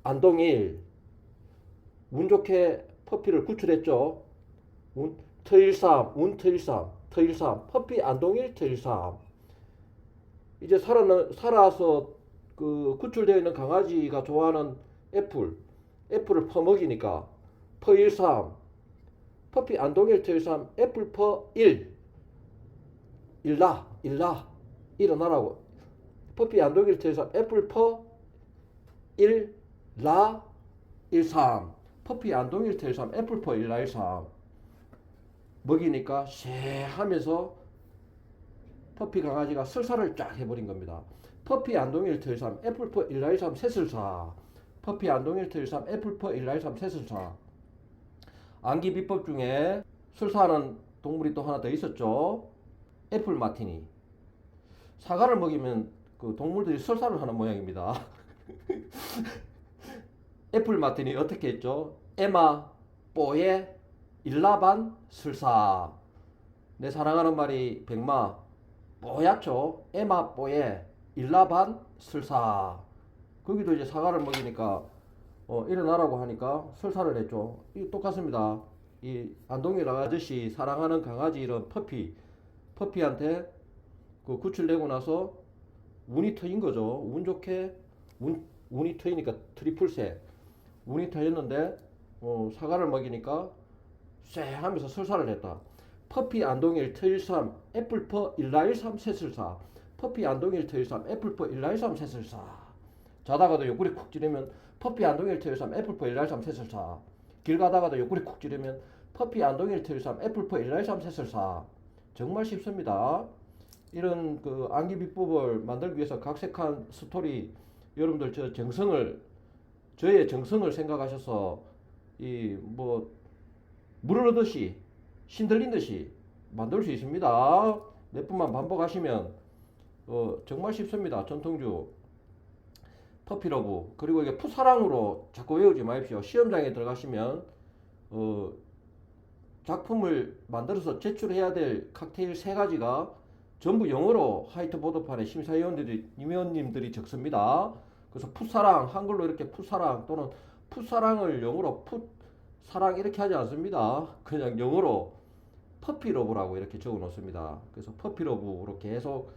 안동일 운 좋게 퍼피를 구출했죠. 터13 터13 퍼피 안동일 터13. 이제 살아서 그 구출되어 있는 강아지가 좋아하는 애플을 퍼먹이니까 퍼13 퍼피 안동일 터13 애플 퍼1 일라 일어나라고. 퍼피 안동일 터13 애플 퍼1 라 13 퍼피 안동일 터13 애플 퍼 1라 13 먹이니까 쉐 하면서 퍼피 강아지가 설사를 쫙 해버린 겁니다. 퍼피 안동일 터13 애플퍼 1라13 새설사 퍼피 안동일 터13 애플퍼 1라13 새설사. 암기 비법 중에 설사하는 동물이 또 하나 더 있었죠. 애플 마티니. 사과를 먹이면 그 동물들이 설사를 하는 모양입니다. 애플 마티니 어떻게 했죠? 에마 뽀에 일라반 설사. 내 사랑하는 말이 백마 뽀얗죠. 에마 뽀에 일라반 설사. 거기도 이제 사과를 먹이니까 일어나라고 하니까 설사를 했죠. 이 똑같습니다. 이 안동일 아저씨 사랑하는 강아지 이런 퍼피한테 그 구출되고 나서 운이 트인 거죠. 운 좋게 운이 트이니까 트리플세 운이 트였는데 사과를 먹이니까 쎄 하면서 설사를 했다. 퍼피 안동일 트일삼 애플퍼 일라일삼 새설사 퍼피 안동일 트일삼 애플퍼 일라일삼 새설사 자다가도 옆구리 쿡 찌르면 퍼피 안동일 트일삼 애플퍼 일라일삼 새설사 길 가다가도 옆구리 쿡 찌르면 퍼피 안동일 트일삼 애플퍼 일라일삼 새설사 정말 쉽습니다. 이런 그 암기 비법을 만들기 위해서 각색한 스토리 여러분들 저의 정성을 생각하셔서 이 뭐 물을 얻듯이 신들린 듯이 만들 수 있습니다. 몇 번만 반복하시면 정말 쉽습니다. 전통주 퍼피러브 그리고 이게 풋사랑으로 자꾸 외우지 마십시오. 시험장에 들어가시면 작품을 만들어서 제출해야 될 칵테일 3가지가 전부 영어로 화이트보드판에 심사위원님들이 적습니다. 그래서 풋사랑 한글로 이렇게 풋사랑 또는 풋사랑을 영어로 풋사랑 이렇게 하지 않습니다. 그냥 영어로 퍼피러브라고 이렇게 적어 놓습니다. 그래서 퍼피러브로 계속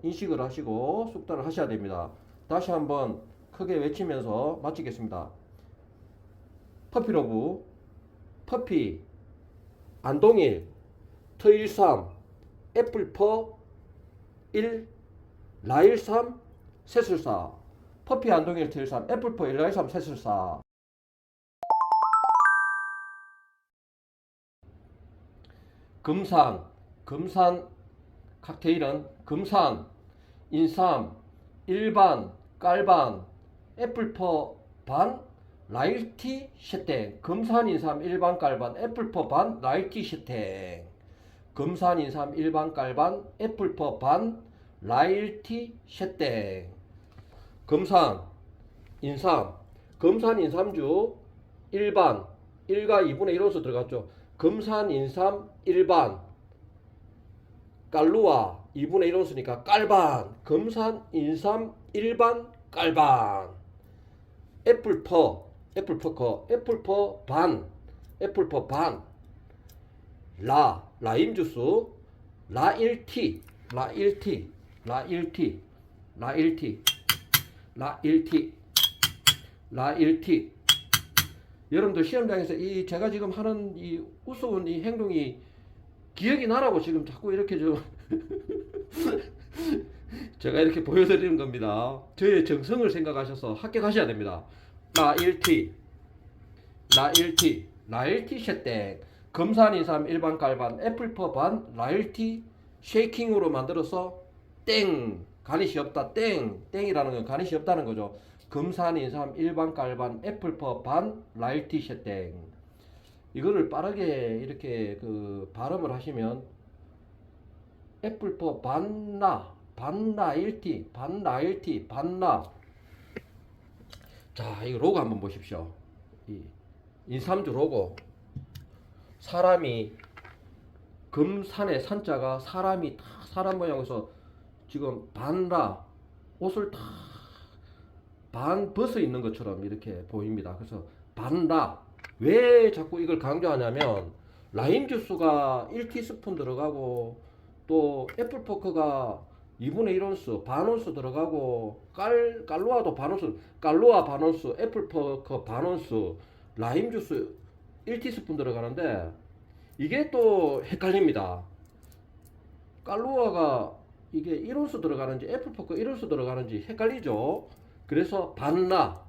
인식을 하시고 숙달을 하셔야 됩니다. 다시 한번 크게 외치면서 마치겠습니다. 퍼피러브 퍼피 안동일 트일삼 애플퍼 1 라일삼 새술사 퍼피 안동일 트일삼 애플퍼 1 라일삼 새술사 금산 칵테일은 금산 인삼 일반 깔반 애플퍼 반 라일티 쉐땡 금산 인삼 일반 깔반 애플퍼 반 라일티 쉐땡 금산 인삼 일반 깔반 애플퍼 반 라일티 쉐땡 금산 인삼주 일반 1과 2분의 1호수 들어갔죠. 금산 인삼 일반 깔루아 2분의 1호수니까 깔반 금산 인삼 일반 깔반 애플퍼 반 라임주스 라일티 여러분들 시험장에서 이 제가 지금 하는 이 우스운 이 행동이 기억이 나라고 지금 자꾸 이렇게 좀 제가 이렇게 보여드리는 겁니다. 저의 정성을 생각하셔서 합격하셔야 됩니다. 라일티 쉐땡 금산 인삼 일반 깔반 애플퍼 반 라일티 쉐이킹으로 만들어서 땡 가니시 없다 땡이라는 건 가니시 없다는 거죠. 금산 인삼 일반 깔반 애플퍼 반 라일티 쉐땡 이거를 빠르게 이렇게 그 발음을 하시면 애플퍼 반라일티 자 이거 로고 한번 보십시오. 이 인삼주 로고 사람이 금산의 산자가 사람이 다 사람 모양에서 지금 반라 옷을 다 반 벗어 있는 것처럼 이렇게 보입니다. 그래서 반라 왜 자꾸 이걸 강조하냐면 라임 주스가 1티스푼 들어가고 또 애플포크가 2분의 1온스 반온스 들어가고 깔루아도 반온스 깔루아 반온스 애플포크 반온스 라임 주스 1티스푼 들어가는데 이게 또 헷갈립니다. 깔루아가 이게 1온스 들어가는지 애플포크 1온스 들어가는지 헷갈리죠. 그래서 반라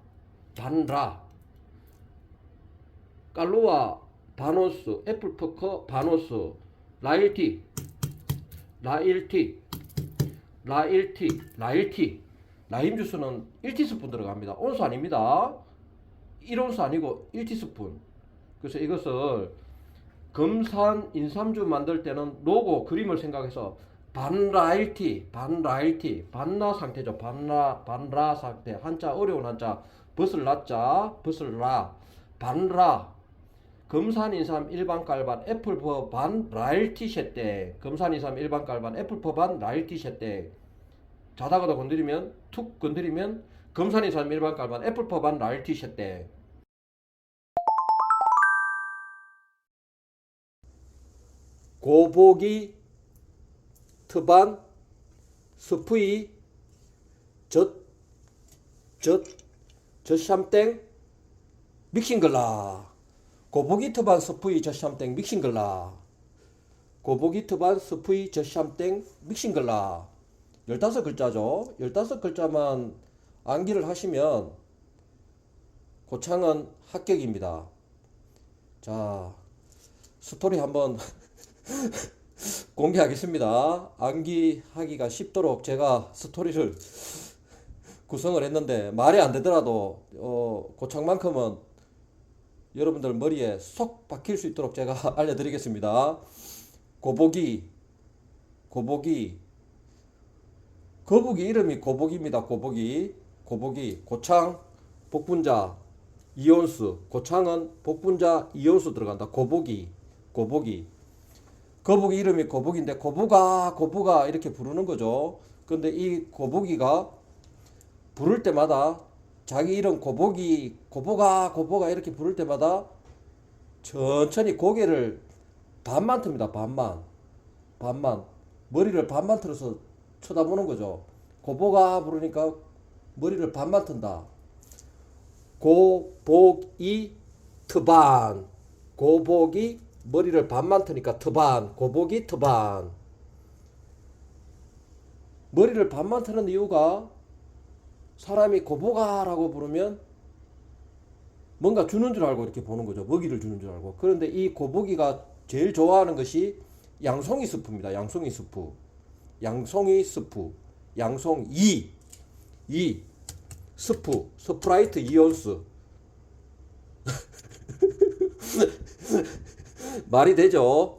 깔루아 반온스 애플포크 반온스 라일티 라임 주스는 1티스푼 들어갑니다. 온수 아닙니다. 1온수 아니고 1티스푼. 그래서 이것을 금산 인삼주 만들 때는 로고 그림을 생각해서 반라일티 반라 상태죠. 반라 상태 한자 어려운 한자 벗을 라자 벗을 라 반라 금산 인삼 일반 깔반 애플퍼 반 라일티 쉐땡 금산 인삼 일반 깔반 애플퍼 반 라일티 쉐땡 자다가도 건드리면 툭 건드리면 금산인삼 일반 깔반 애플퍼 반 라일티 샷땡. 고보기 트반 스프이 젖샴땡 믹싱글라. 고보기 트반 스프이 젖샴땡 믹싱글라. 고보기 트반 스프이 젖샴땡 믹싱글라. 15글자죠. 15글자만 암기를 하시면 고창은 합격입니다. 자, 스토리 한번 공개하겠습니다. 암기하기가 쉽도록 제가 스토리를 구성을 했는데 말이 안 되더라도 고창만큼은 여러분들 머리에 쏙 박힐 수 있도록 제가 알려드리겠습니다. 고보기 거북이 이름이 고보기입니다. 고보기 고창 복분자 이온수. 고창은 복분자 이온수 들어간다. 고보기 거북이 이름이 고보기인데 고부가 이렇게 부르는 거죠. 근데 이 고보기가 부를 때마다 자기 이름 고보가 이렇게 부를 때마다 천천히 고개를 반만 틉니다. 반만 머리를 반만 틀어서 쳐다보는 거죠. 고보가 부르니까 머리를 반만 튼다. 고복이 트반. 고복이 머리를 반만 트니까 트반. 고복이 트반. 머리를 반만 트는 이유가 사람이 고보가라고 부르면 뭔가 주는 줄 알고 이렇게 보는 거죠. 먹이를 주는 줄 알고. 그런데 이 고보기가 제일 좋아하는 것이 양송이 스프입니다. 양송이 스프, 스프라이트 이온스. 말이 되죠?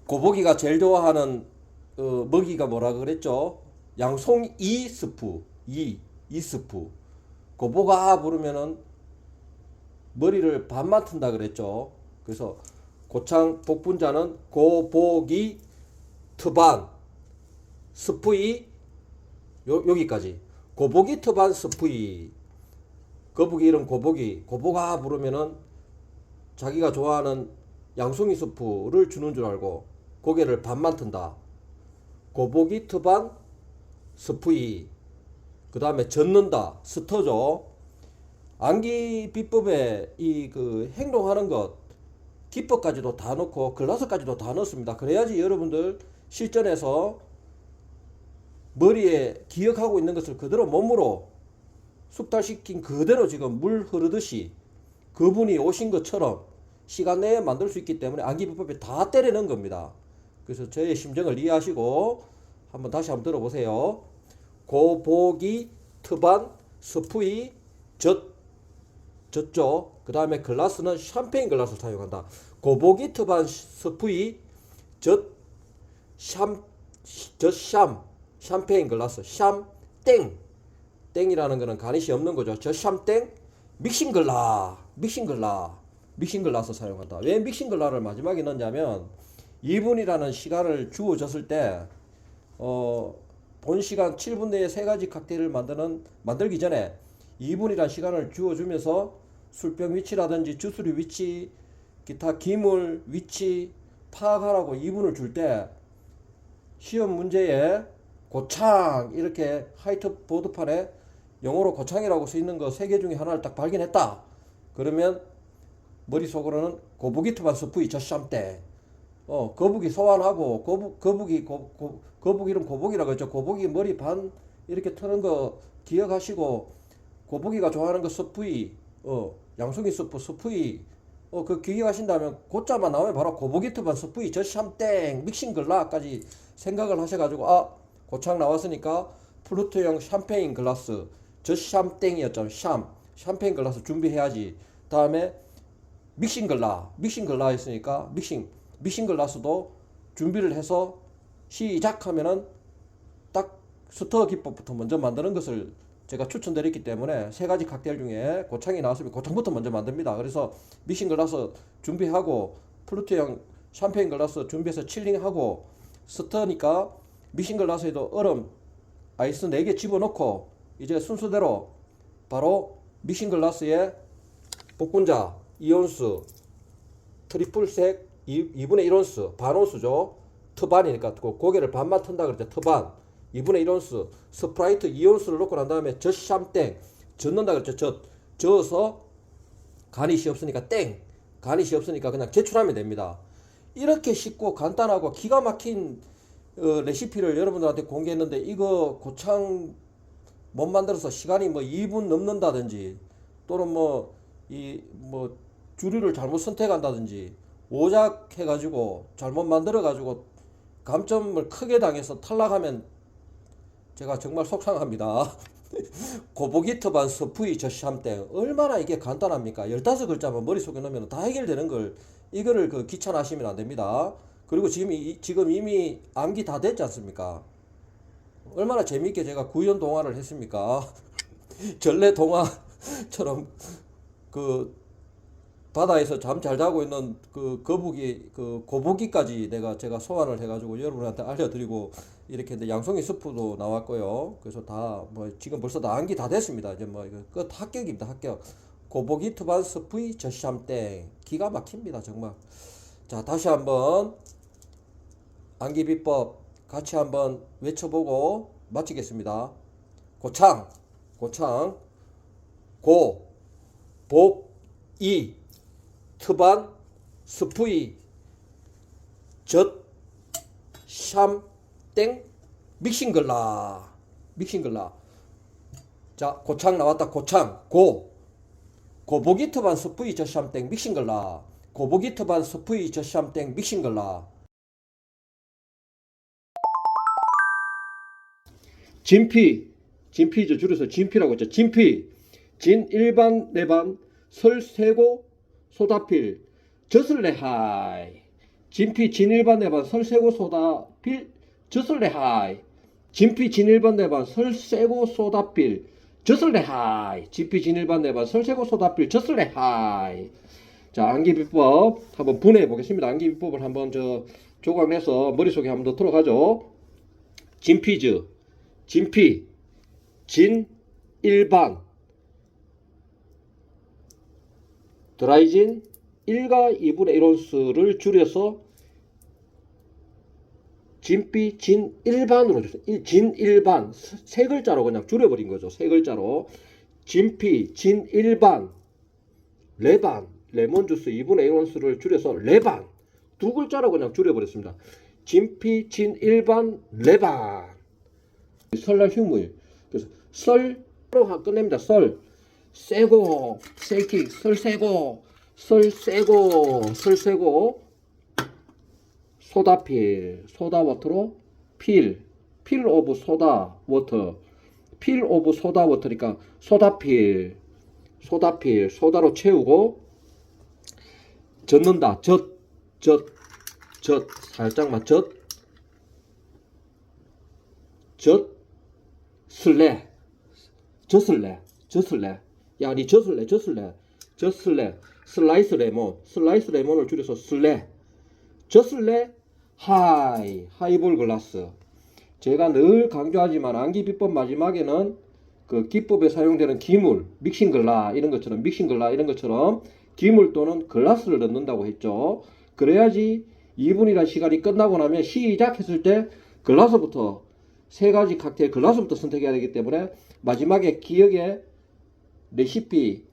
고보기가 제일 좋아하는 먹이가 뭐라 그랬죠? 양송이 스프, 이 스프. 고보가 부르면은 머리를 반만 튼다 그랬죠? 그래서 고창 복분자는 고보기 트반 스프이 여기까지. 고보기 트반 스프이. 거북이 이름 고보가 부르면은 자기가 좋아하는 양송이 스프를 주는 줄 알고 고개를 반만 튼다. 고보기 트반 스프이. 그 다음에 젓는다. 스터죠. 암기 비법에 행동하는 것 기법까지도 다 넣고 글라스까지도 다 넣습니다. 그래야지 여러분들 실전에서 머리에 기억하고 있는 것을 그대로 몸으로 숙달시킨 그대로 지금 물 흐르듯이 그분이 오신 것처럼 시간 내에 만들 수 있기 때문에 암기 비법에 다 때려 넣은 겁니다. 그래서 저의 심정을 이해하시고 다시 한번 들어보세요. 고보기 트반 스프이 젖죠. 그 다음에 글라스는 샴페인 글라스를 사용한다. 고보기 트반 스프이 샴페인 글라스. 샴땡. 땡이라는 거는 가니시 없는 거죠. 샴땡 믹싱글라스 사용한다. 왜 믹싱글라를 마지막에 넣냐면 2분이라는 시간을 주어졌을 때 본 시간 7분 내에 3가지 칵테일을 만들기 전에 2분이라는 시간을 주어주면서 술병 위치라든지 주스리 위치, 기타 기물 위치 파악하라고 2분을 줄 때 시험 문제에 고창 이렇게 화이트보드판에 영어로 고창이라고 쓰이는 거 3개 중에 하나를 딱 발견했다. 그러면 머릿속으로는 고보기 트반 스프이 젖샴때 거북이 소환하고 거북이 이름 고보기라고 했죠. 고보기 머리 반 이렇게 트는 거 기억하시고 고보기가 좋아하는 거 스프이 양송이 스프이 그 기억하신다면 고자만 나오면 바로 고보기 트반 스프이 젖샴땡 믹싱글라까지 생각을 하셔가지고 고창 나왔으니까 플루트형 샴페인 글라스 젖샴땡이었죠. 샴페인 글라스 준비해야지. 다음에 믹싱글라 했으니까 믹싱글라스도 준비를 해서 시작하면은 딱 스터 기법부터 먼저 만드는 것을 제가 추천드렸기 때문에 3가지 칵테일 중에 고창이 나왔으면 고창부터 먼저 만듭니다. 그래서 믹싱글라스 준비하고 플루트형 샴페인 글라스 준비해서 칠링하고 스터니까 믹싱글라스에도 얼음 아이스 4개 집어넣고 이제 순서대로 바로 믹싱글라스에 복분자, 이온수, 트리플색 2분의 1온스, 반온수죠. 트반이니까 고개를 반만 튼다 그랬죠. 트반 2분의 1온스, 스프라이트 2온스를 넣고 난 다음에 젖샴땡 젓는다 그랬죠. 저어서 가니시 없으니까 가니시 없으니까 그냥 제출하면 됩니다. 이렇게 쉽고 간단하고 기가 막힌 레시피를 여러분들한테 공개했는데 이거 고창 못 만들어서 시간이 뭐 2분 넘는다든지 또는 뭐 주류를 잘못 선택한다든지 오작해가지고 잘못 만들어가지고 감점을 크게 당해서 탈락하면 제가 정말 속상합니다. 고보기트 반 스프이 젖샴땡 얼마나 이게 간단합니까? 15글자만 머릿속에 넣으면 다 해결되는 걸 이거를 귀찮아하시면 안 됩니다. 그리고 지금 이미 암기 다 됐지 않습니까? 얼마나 재밌게 제가 구연 동화를 했습니까? 전래 동화처럼 바다에서 잠 잘 자고 있는 거북이 고보기까지 제가 소환을 해가지고 여러분한테 알려드리고 이렇게 했는데 양송이 스프도 나왔고요. 그래서 다 지금 벌써 다 암기 다 됐습니다. 이제 이거 합격입니다. 합격. 고보기 투반 스프이 젖샴땡 기가 막힙니다. 정말. 자, 다시 한번 암기 비법 같이 한번 외쳐보고 마치겠습니다. 고창, 복, 이, 트반, 스프이, 젖, 샴, 땡, 믹싱글라. 자, 고창 나왔다. 고창, 고보기 트반 스프이 젖 샴 땡 믹싱글라. 고보기 트반 스프이 젖 샴 땡 믹싱글라. 진피죠. 줄여서 진피라고 했죠. 진피, 진 일반 내반, 설 세고 소다필, 젖을레하이. 진피 진 일반 내반, 설 세고 소다필, 젖을레하이. 진피 진 일반 내반, 설 세고 소다필, 젖을레하이. 진피 진 일반 내반, 설 세고 소다필, 젖을레하이. 자, 암기 비법 한번 분해해 보겠습니다. 암기 비법을 한번 조각 내서 머릿속에 한번 더 들어가죠. 진피즈, 진피, 진, 일반, 드라이진 1과 2분의 1온스를 줄여서 진피, 진, 일반으로 줬어요. 진, 일반, 세 글자로 그냥 줄여버린 거죠. 세 글자로. 진피, 진, 일반, 레반, 레몬주스 2분의 1온스를 줄여서 레반. 두 글자로 그냥 줄여버렸습니다. 진피, 진, 일반, 레반. 설날 휴무일. 그래서 설로 끝냅니다. 설 세고 세킥 설 세고 소다필 소다워터로 필 오브 소다워터 필 오브 소다워터니까 소다필 소다로 채우고 젓는다. 젓 살짝만 젖을래. 야, 니 젖을래. 슬라이스 레몬을 줄여서 슬레. 젖을래. 하이볼 글라스. 제가 늘 강조하지만 암기 비법 마지막에는 기법에 사용되는 기물, 믹싱글라 이런 것처럼 기물 또는 글라스를 넣는다고 했죠. 그래야지 2분이라는 시간이 끝나고 나면 시작했을 때 글라스부터 세 가지 칵테일 글라스부터 선택해야 되기 때문에 마지막에 기억에 레시피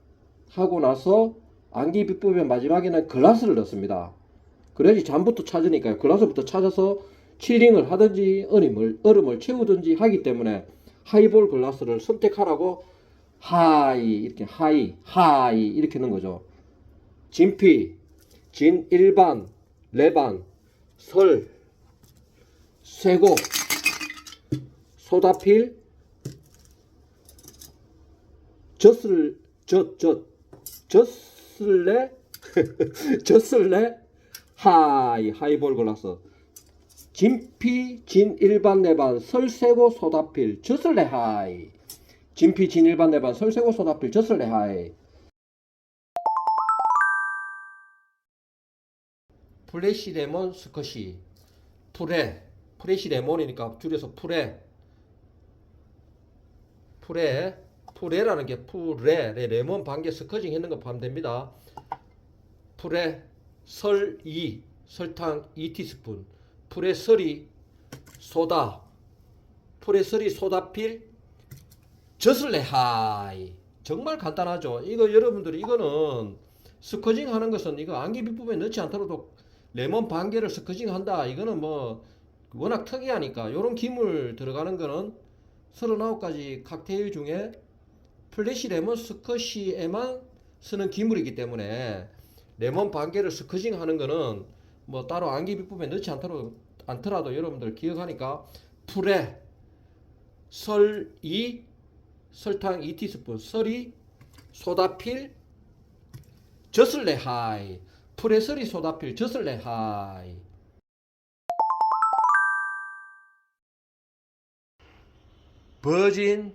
하고 나서 암기 비법의 마지막에는 글라스를 넣습니다. 그래야지 잠부터 찾으니까요. 글라스부터 찾아서 칠링을 하든지 얼음을 채우든지 하기 때문에 하이볼 글라스를 선택하라고 이렇게 이렇게 넣는 거죠. 진피, 진 일반, 레반, 설, 세고, 소다필, 젖을래 하이볼 글라스. 진피 진 일반 내반 설세고 소다필 젖을래 하이. 진피 진 일반 내반 설세고 소다필 젖을래 하이. 프레시 레몬 스쿼시. 프레시 레몬이니까 줄여서 푸레라는 게 레몬 반개 스커징 했는 거 포함 됩니다. 푸레, 설탕 2티스푼, 푸레 서리, 소다, 푸레 서리 소다필, 젖을레하이. 정말 간단하죠. 이거 여러분들이 이거는 스커징 하는 것은 이거 안기 비법에 넣지 않더라도 레몬 반개를 스커징 한다. 이거는 뭐 워낙 특이하니까 요런 기물 들어가는 거는 39가지 칵테일 중에 플래시 레몬 스쿼시에만 쓰는 기물이기 때문에 레몬 반개를 스커징 하는 거는 뭐 따로 안기 비법에 넣지 않더라도 여러분들 기억하니까 풀에 설탕 2티스푼, 설이, 소다필, 젖을레하이. 풀에 설이, 소다필, 젖을레하이. 버진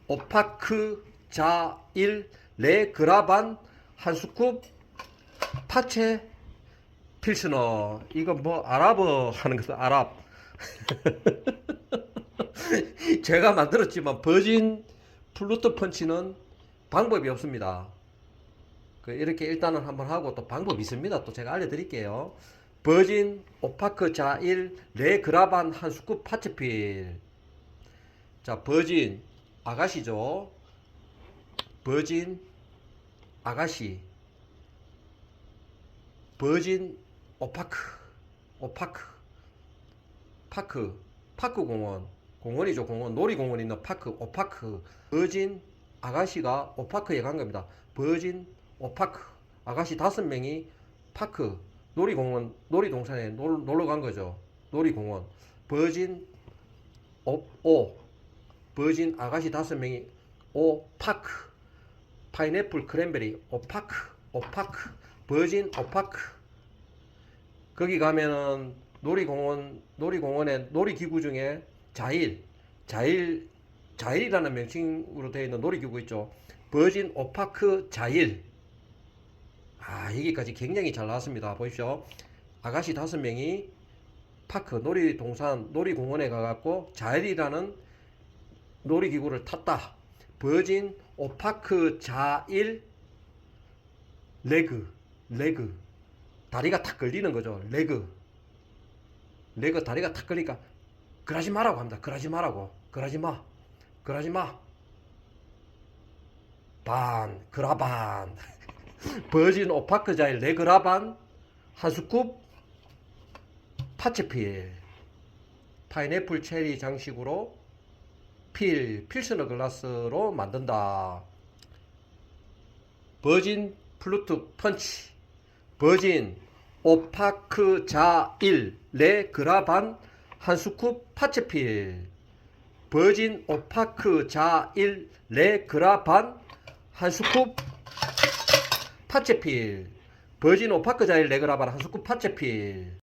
오파크 자일 레그라반 한 스쿱 파체 필스너. 이거 뭐 아랍어 하는 것은 아랍. 제가 만들었지만 버진 플루트 펀치는 방법이 없습니다. 이렇게 일단은 한번 하고 또 방법이 있습니다. 또 제가 알려드릴게요. 버진 오파크 자일 레그라반 한 스쿱 파체필. 자, 버진 아가씨죠. 버진 아가씨, 버진 파크 공원이죠. 공원, 놀이공원 있는 파크, 오파크. 버진 아가씨가 오파크에 간 겁니다. 버진 오파크 아가씨 5명이 파크 놀이공원, 놀이동산에 놀러 간 거죠. 놀이공원. 버진 버진 아가씨 5명이 오파크 파인애플 크랜베리 오파크 버진 오파크. 거기 가면은 놀이공원의 놀이기구 중에 자일이라는 명칭으로 되어 있는 놀이기구 있죠. 버진 오파크 자일. 여기까지 굉장히 잘 나왔습니다. 보십시오. 아가씨 5명이 파크 놀이공원에 가갖고 자일이라는 놀이기구를 탔다. 버진 오파크 자일 레그 다리가 탁 걸리는 거죠. 레그 다리가 탁 걸리니까 그러지 마라고 합니다. 그러지 마 그라반 버진 오파크 자일 레그라반 한 스쿱 파체필. 파인애플 체리 장식으로 필스너 글라스로 만든다. 버진 플루트 펀치, 버진 오파크 자일 레그라반 한 스쿱 파체필. 버진 오파크 자일 레그라반 한 스쿱 파체필. 버진 오파크 자일 레그라반 한 스쿱 파체필.